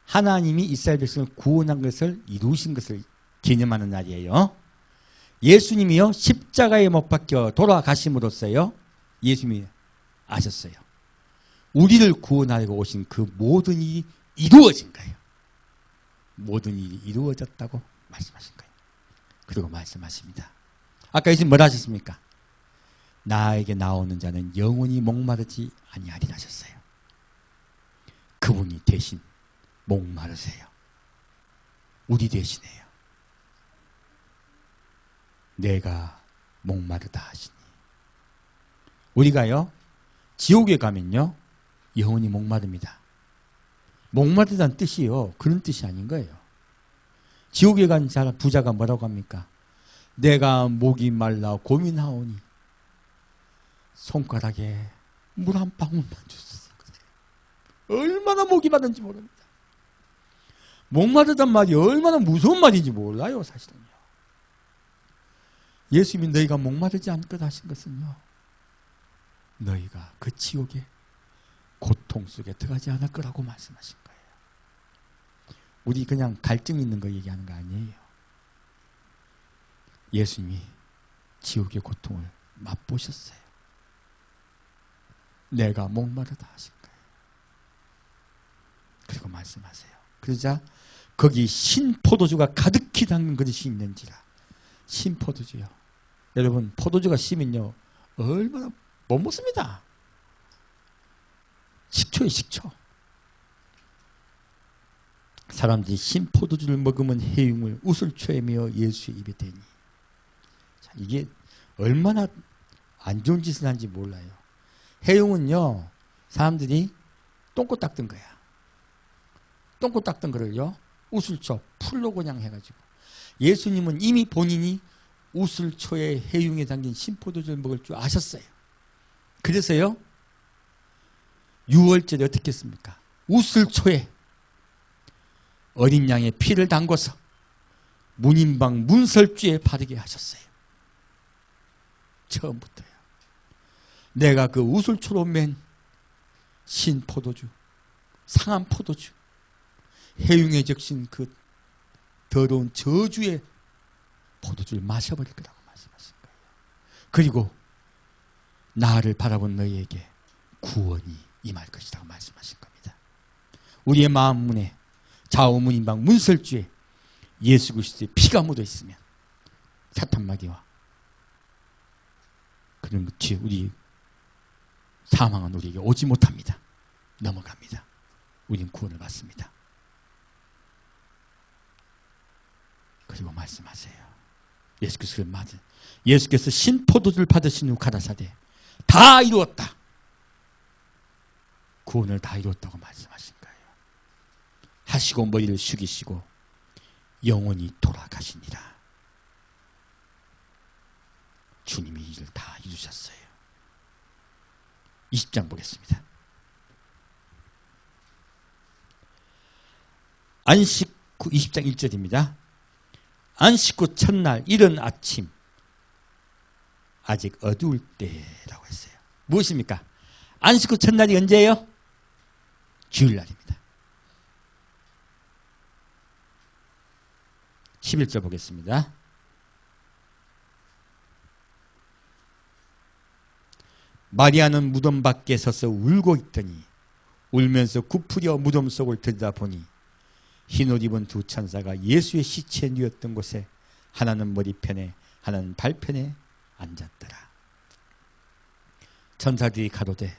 하나님이 이스라엘 백성을 구원한 것을 이루신 것을 개념하는 날이에요. 예수님이요 십자가에 못 박혀 돌아가심으로써요 예수님이 아셨어요. 우리를 구원하려고 오신 그 모든 일이 이루어진 거예요. 모든 일이 이루어졌다고 말씀하신 거예요. 그리고 말씀하십니다. 아까 예수님 뭐라 하셨습니까? 나에게 나오는 자는 영원히 목마르지 아니하리라 하셨어요. 그분이 대신 목마르세요. 우리 대신에요. 내가 목마르다 하시니. 우리가요 지옥에 가면요 영원히 목마릅니다. 목마르다는 뜻이요 그런 뜻이 아닌 거예요. 지옥에 간 사람 부자가 뭐라고 합니까? 내가 목이 말라 고민하오니 손가락에 물 한 방울만 주소서. 얼마나 목이 마른지 모릅니다. 목마르단 말이 얼마나 무서운 말인지 몰라요 사실은요. 예수님이 너희가 목마르지 않을 것 하신 것은요 너희가 그 지옥의 고통 속에 들어가지 않을 거라고 말씀하신 거예요. 우리 그냥 갈증 있는 거 얘기하는 거 아니에요. 예수님이 지옥의 고통을 맛보셨어요. 내가 목마르다 하신 거예요. 그리고 말씀하세요. 그러자 거기 신포도주가 가득히 담긴 그릇이 있는지라. 신포도주요. 여러분 포도주가 심은요 얼마나 못 먹습니다. 식초에 식초. 사람들이 신포도주를 먹으면 해흉을 우슬초에 메어 예수의 입에 대니. 자, 이게 얼마나 안 좋은 짓을 하는지 몰라요. 해흉은요 사람들이 똥꼬 닦던 거야. 똥꼬 닦던 거를요 우슬초 풀로 그냥 해가지고. 예수님은 이미 본인이 우슬초에 해흉에 담긴 신포도주를 먹을 줄 아셨어요. 그래서요 유월절에 어떻게 했습니까? 우슬초에 어린 양의 피를 담궈서 문인방 문설주에 바르게 하셨어요. 처음부터요. 내가 그 우슬초로 맨 신포도주, 상한 포도주, 해흉에 적신 그 더러운 저주의 포도주를 마셔버릴 거라고 말씀하신 거예요. 그리고 나를 바라본 너희에게 구원이 임할 것이라고 말씀하신 겁니다. 우리의 마음 문에 좌우문인방 문설주에 예수 그리스도의 피가 묻어 있으면 사탄마귀와 그런 뒤에 우리 사망은 우리에게 오지 못합니다. 넘어갑니다. 우리는 구원을 받습니다. 그리고 말씀하세요. 예수께서 신포도주를 받으신 후 가라사대 다 이루었다. 구원을 다 이루었다고 말씀하신 거예요. 하시고 머리를 숙이시고 영원히 돌아가시니라. 주님이 이를 다 이루셨어요. 20장 보겠습니다. 안식 후 20장 1절입니다. 안식 후 첫날 이른 아침 아직 어두울 때라고 했어요. 무엇입니까? 안식 후 첫날이 언제예요? 주일날입니다. 11절 보겠습니다. 마리아는 무덤 밖에 서서 울고 있더니 울면서 굽으려 무덤 속을 들여다보니 흰옷 입은 두 천사가 예수의 시체에 누웠던 곳에 하나는 머리편에 하나는 발편에 앉았더라. 천사들이 가로되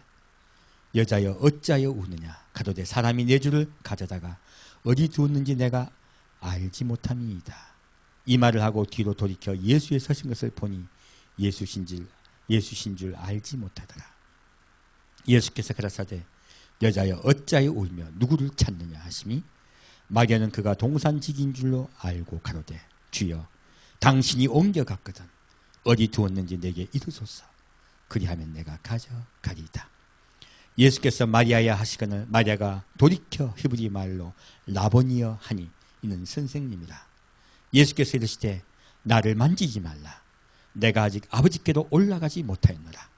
여자여 어찌하여 우느냐. 가로되 사람이 내 주를 가져다가 어디 두었는지 내가 알지 못함이니이다. 이 말을 하고 뒤로 돌이켜 예수의 서신 것을 보니 예수신 줄 알지 못하더라. 예수께서 가라사대 여자여 어찌하여 울며 누구를 찾느냐 하시니 마리아는 그가 동산직인 줄로 알고 가로되 주여 당신이 옮겨갔거든 어디 두었는지 내게 이르소서. 그리하면 내가 가져가리이다. 예수께서 마리아야 하시거늘 마리아가 돌이켜 히브리 말로 라보니여 하니 이는 선생님이라. 예수께서 이르시되 나를 만지지 말라. 내가 아직 아버지께로 올라가지 못하였노라.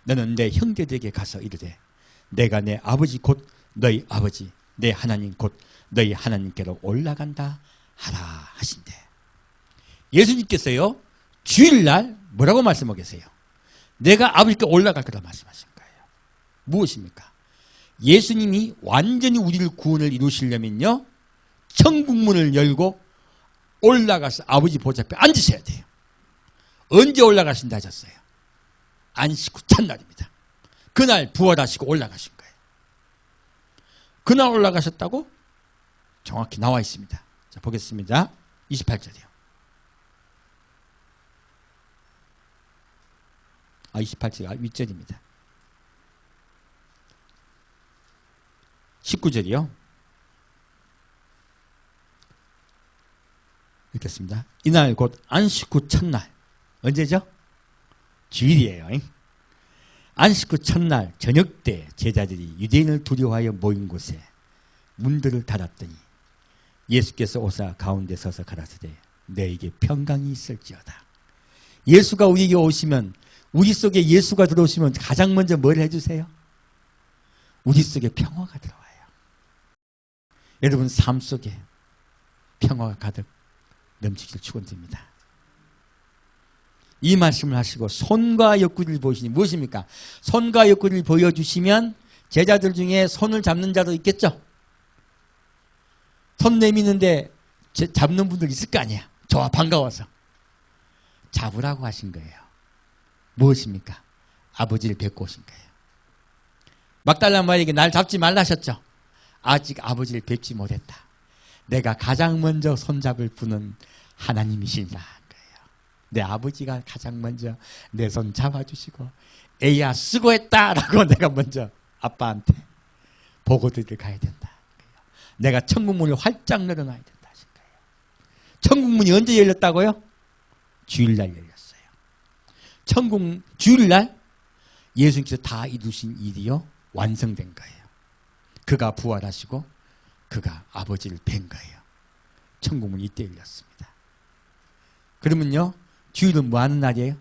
너는 내 형제들에게 가서 이르되 내가 내 아버지 곧 너희 아버지 내 하나님 곧 너희 하나님께로 올라간다 하라 하신대. 예수님께서요 주일날 뭐라고 말씀하고 계세요? 내가 아버지께 올라갈 거라 말씀하신 거예요. 무엇입니까? 예수님이 완전히 우리를 구원을 이루시려면요 천국문을 열고 올라가서 아버지 보좌 앞에 앉으셔야 돼요. 언제 올라가신다 하셨어요? 안식 후 첫날입니다. 그날 부활하시고 올라가신 거예요. 그날 올라가셨다고 정확히 나와 있습니다. 자, 보겠습니다. 28절이요. 28절이 윗절입니다. 19절이요. 읽겠습니다. 이날 곧 안식 후 첫날. 언제죠? 주일이에요. 안식 후 첫날 저녁 때 제자들이 유대인을 두려워하여 모인 곳에 문들을 닫았더니 예수께서 오사 가운데 서서 가라사대 너에게 평강이 있을지어다. 예수가 우리에게 오시면 우리 속에 예수가 들어오시면 가장 먼저 뭘 해주세요? 우리 속에 평화가 들어와요. 여러분 삶 속에 평화가 가득 넘치길 축원드립니다. 이 말씀을 하시고 손과 옆구리를 보시니 무엇입니까? 손과 옆구리를 보여주시면 제자들 중에 손을 잡는 자도 있겠죠? 손 내미는데 잡는 분들 있을 거 아니야. 좋아 반가워서 잡으라고 하신 거예요. 무엇입니까? 아버지를 뵙고 오신 거예요. 막달라 마리아에게 날 잡지 말라 하셨죠? 아직 아버지를 뵙지 못했다. 내가 가장 먼저 손잡을 분은 하나님이시라 한 거예요. 내 아버지가 가장 먼저 내 손 잡아주시고 애야 수고했다라고 내가 먼저 아빠한테 보고드리러 가야 된다. 내가 천국문을 활짝 열어놔야 된다 하신 거예요. 천국문이 언제 열렸다고요? 주일날 열렸어요. 주일날 예수님께서 다 이루신 일이요 완성된 거예요. 그가 부활하시고 그가 아버지를 뵌 거예요. 천국문이 이때 열렸습니다. 그러면요 주일은 뭐 하는 날이에요?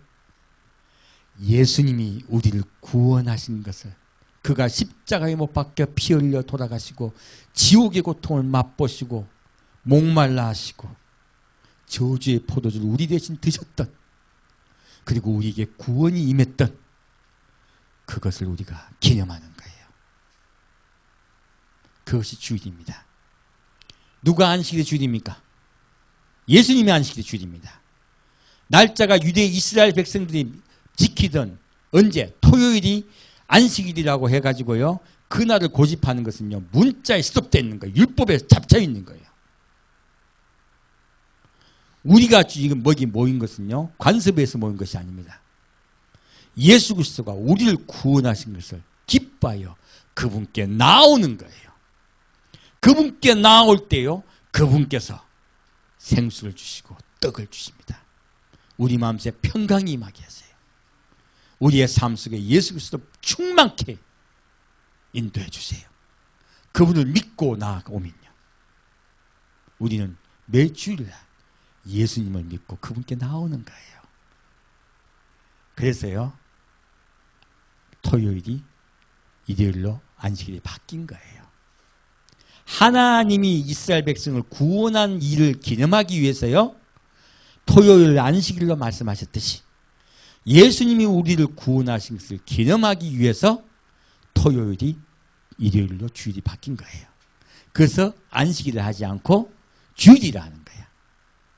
예수님이 우리를 구원하신 것을 그가 십자가에 못 박혀 피 흘려 돌아가시고 지옥의 고통을 맛보시고 목말라 하시고 저주의 포도주를 우리 대신 드셨던 그리고 우리에게 구원이 임했던 그것을 우리가 기념하는 거예요. 그것이 주일입니다. 누가 안식일의 주일입니까? 예수님이 안식일의 주일입니다. 날짜가 유대 이스라엘 백성들이 지키던 언제? 토요일이 안식일이라고 해가지고요 그날을 고집하는 것은요, 문자에 스톱되어 있는 거예요. 율법에 잡혀 있는 거예요. 우리가 지금 여기 모인 것은요, 관습에서 모인 것이 아닙니다. 예수 그리스도가 우리를 구원하신 것을 기뻐하여 그분께 나오는 거예요. 그분께 나올 때요, 그분께서 생수를 주시고 떡을 주십니다. 우리 마음속에 평강이 임하게 하세요. 우리의 삶 속에 예수 그리스도 충만케 인도해 주세요. 그분을 믿고 나아오면요, 우리는 매 주일날 예수님을 믿고 그분께 나오는 거예요. 그래서요, 토요일이 일요일로 안식일이 바뀐 거예요. 하나님이 이스라엘 백성을 구원한 일을 기념하기 위해서요, 토요일 안식일로 말씀하셨듯이 예수님이 우리를 구원하신 것을 기념하기 위해서 토요일이 일요일로 주일이 바뀐 거예요. 그래서 안식일을 하지 않고 주일이라 하는 거예요.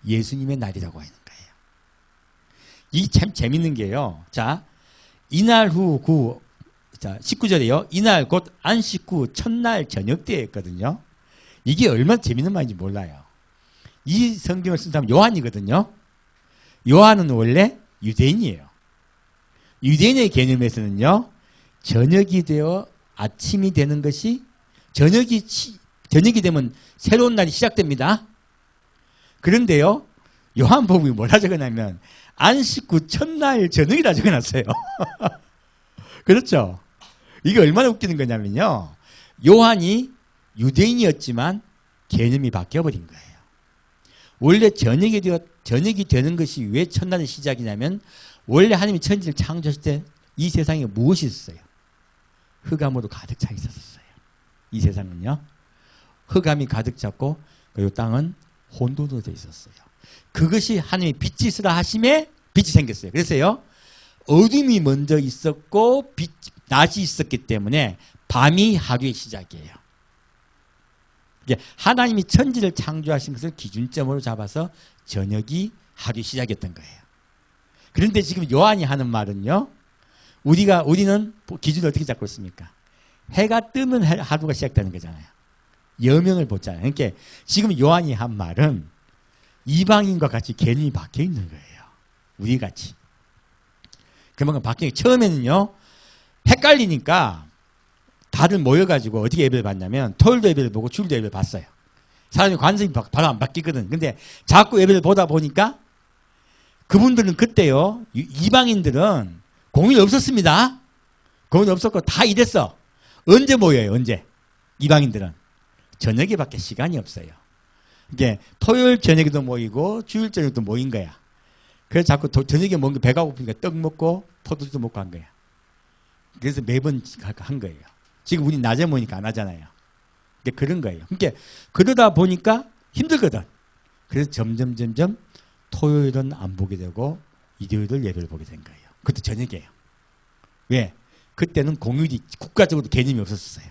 예수님의 날이라고 하는 거예요. 이게 참 재밌는 게요. 자, 이날 후 19절에요. 이날 곧 안식 후 첫날 저녁 때에 했거든요. 이게 얼마나 재밌는 말인지 몰라요. 이 성경을 쓴 사람은 요한이거든요. 요한은 원래 유대인이에요. 유대인의 개념에서는요, 저녁이 되어 아침이 되는 것이, 저녁이 되면 새로운 날이 시작됩니다. 그런데요, 요한복음이 뭐라 적어놨냐면 안식 후 첫날 저녁이라 적어놨어요. 그렇죠? 이게 얼마나 웃기는 거냐면요, 요한이 유대인이었지만 개념이 바뀌어버린 거예요. 원래 저녁이 되는 것이 왜 첫날의 시작이냐면, 원래 하나님이 천지를 창조하실 때 이 세상에 무엇이 있었어요? 흑암으로 가득 차 있었어요. 이 세상은요, 흑암이 가득 찼고 그리고 땅은 혼돈으로 되어 있었어요. 그것이 하나님이 빛이 있으라 하심에 빛이 생겼어요. 그래서요, 어둠이 먼저 있었고 낮이 있었기 때문에 밤이 하루의 시작이에요. 하나님이 천지를 창조하신 것을 기준점으로 잡아서 저녁이 하루의 시작이었던 거예요. 그런데 지금 요한이 하는 말은요, 우리는 기준을 어떻게 잡고 있습니까? 해가 뜨면 하루가 시작되는 거잖아요. 여명을 보잖아요. 그러니까 지금 요한이 한 말은 이방인과 같이 개념이 바뀌어 있는 거예요. 우리 같이. 그만큼 바뀌는, 처음에는요, 헷갈리니까 다들 모여가지고 어떻게 예배를 봤냐면, 토요일도 예배를 보고 주일도 예배를 봤어요. 사람이 관심이 바로 안 바뀌거든. 근데 자꾸 예배를 보다 보니까 그분들은 그때요, 이방인들은 공휴일 없었습니다. 공휴일 없었고 다 일했어. 언제 모여요? 언제? 이방인들은 저녁에 밖에 시간이 없어요. 이게 토요일 저녁에도 모이고 주일 저녁도 모인 거야. 그래서 자꾸 저녁에 먹는 배가 고프니까 떡 먹고 포도주도 먹고 한 거야. 그래서 매번 한 거예요. 지금 우리 낮에 모이니까 안 하잖아요. 그런 거예요. 그러니까 그러다 보니까 힘들거든. 그래서 점점 토요일은 안 보게 되고 일요일을 예배를 보게 된 거예요. 그것도 저녁이에요. 왜? 그때는 공휴일이 국가적으로 개념이 없었어요.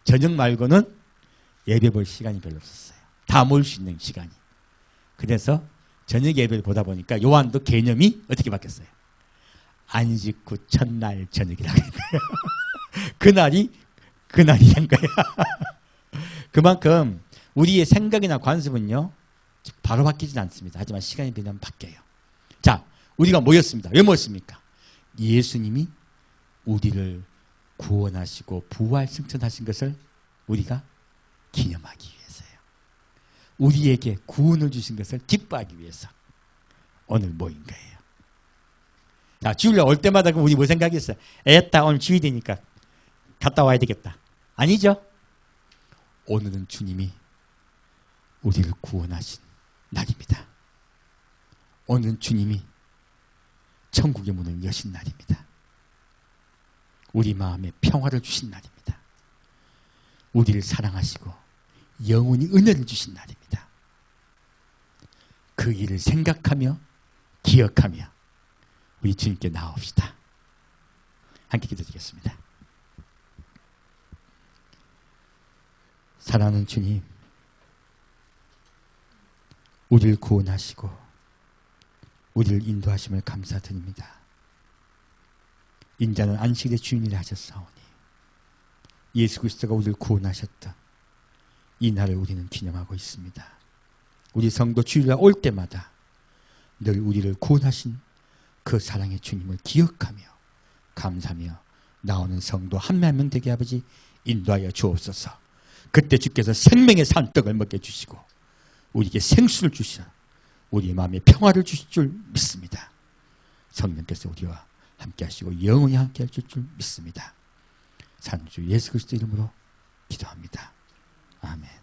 저녁 말고는 예배 볼 시간이 별로 없었어요. 다 모일 수 있는 시간이. 그래서 저녁 예배를 보다 보니까 요한도 개념이 어떻게 바뀌었어요? 안식 후 첫날 저녁이라고 한 거예요. 그날이 된 거예요. 그만큼 우리의 생각이나 관습은요, 바로 바뀌진 않습니다. 하지만 시간이 지나면 바뀌어요. 자, 우리가 모였습니다. 왜 모였습니까? 예수님이 우리를 구원하시고 부활 승천하신 것을 우리가 기념하기 위해서요. 우리에게 구원을 주신 것을 기뻐하기 위해서 오늘 모인 거예요. 자, 주일날 올 때마다 그럼 우리 뭐 생각했어요? 애따 오늘 주일이니까 갔다 와야 되겠다. 아니죠? 오늘은 주님이 우리를 구원하신 날입니다. 오늘은 주님이 천국의 문을 여신 날입니다. 우리 마음에 평화를 주신 날입니다. 우리를 사랑하시고 영원히 은혜를 주신 날입니다. 그 일을 생각하며 기억하며 우리 주님께 나옵시다. 함께 기도드리겠습니다. 사랑하는 주님, 우리를 구원하시고 우리를 인도하심을 감사드립니다. 인자는 안식일의 주인이라 하셨사오니 예수 그리스도가 우리를 구원하셨던 이 날을 우리는 기념하고 있습니다. 우리 성도 주일날 올 때마다 늘 우리를 구원하신 그 사랑의 주님을 기억하며 감사하며 나오는 성도 한 명 되게 아버지 인도하여 주옵소서. 그때 주께서 생명의 산떡을 먹게 주시고 우리에게 생수를 주시어 우리의 마음에 평화를 주실 줄 믿습니다. 성령께서 우리와 함께 하시고 영원히 함께 하실 줄 믿습니다. 산주 예수 그리스도 이름으로 기도합니다. 아멘.